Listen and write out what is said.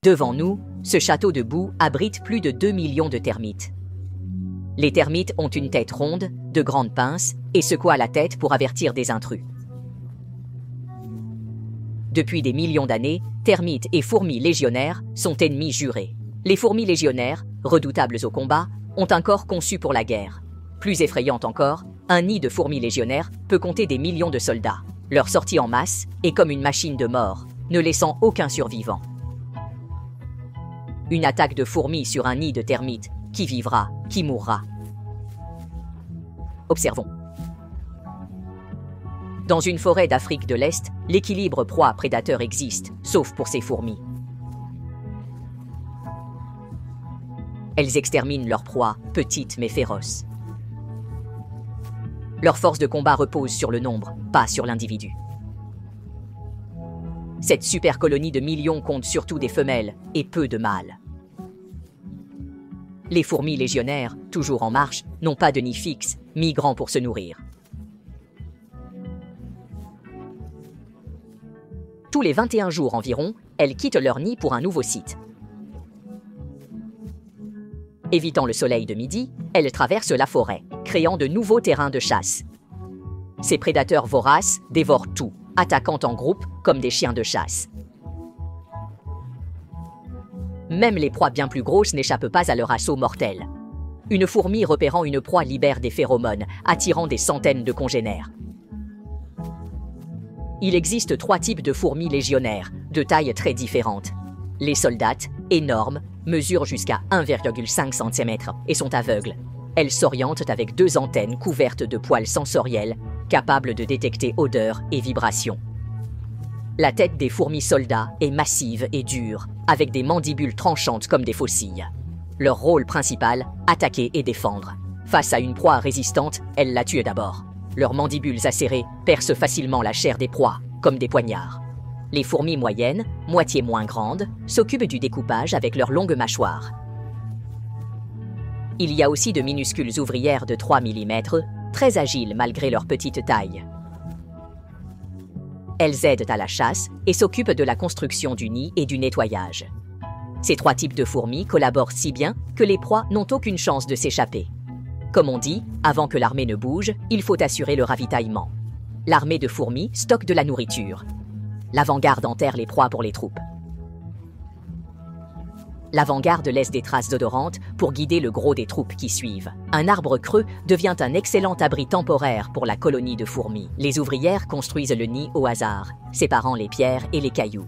Devant nous, ce château de boue abrite plus de 2 millions de termites. Les termites ont une tête ronde, de grandes pinces, et secouent la tête pour avertir des intrus. Depuis des millions d'années, termites et fourmis légionnaires sont ennemis jurés. Les fourmis légionnaires, redoutables au combat, ont un corps conçu pour la guerre. Plus effrayant encore, un nid de fourmis légionnaires peut compter des millions de soldats. Leur sortie en masse est comme une machine de mort, ne laissant aucun survivant. Une attaque de fourmis sur un nid de termites, qui vivra, qui mourra? Observons. Dans une forêt d'Afrique de l'Est, l'équilibre proie-prédateur existe, sauf pour ces fourmis. Elles exterminent leurs proies, petites mais féroces. Leur force de combat repose sur le nombre, pas sur l'individu. Cette super colonie de millions compte surtout des femelles et peu de mâles. Les fourmis légionnaires, toujours en marche, n'ont pas de nid fixe, migrant pour se nourrir. Tous les 21 jours environ, elles quittent leur nid pour un nouveau site. Évitant le soleil de midi, elles traversent la forêt, créant de nouveaux terrains de chasse. Ces prédateurs voraces dévorent tout, attaquant en groupe comme des chiens de chasse. Même les proies bien plus grosses n'échappent pas à leur assaut mortel. Une fourmi repérant une proie libère des phéromones, attirant des centaines de congénères. Il existe 3 types de fourmis légionnaires, de tailles très différentes. Les soldates, énormes, mesurent jusqu'à 1,5 cm et sont aveugles. Elles s'orientent avec 2 antennes couvertes de poils sensoriels, capables de détecter odeurs et vibrations. La tête des fourmis soldats est massive et dure, avec des mandibules tranchantes comme des faucilles. Leur rôle principal, attaquer et défendre. Face à une proie résistante, elles la tuent d'abord. Leurs mandibules acérées percent facilement la chair des proies, comme des poignards. Les fourmis moyennes, moitié moins grandes, s'occupent du découpage avec leurs longues mâchoires. Il y a aussi de minuscules ouvrières de 3 mm, très agiles malgré leur petite taille. Elles aident à la chasse et s'occupent de la construction du nid et du nettoyage. Ces 3 types de fourmis collaborent si bien que les proies n'ont aucune chance de s'échapper. Comme on dit, avant que l'armée ne bouge, il faut assurer le ravitaillement. L'armée de fourmis stocke de la nourriture. L'avant-garde enterre les proies pour les troupes. L'avant-garde laisse des traces odorantes pour guider le gros des troupes qui suivent. Un arbre creux devient un excellent abri temporaire pour la colonie de fourmis. Les ouvrières construisent le nid au hasard, séparant les pierres et les cailloux.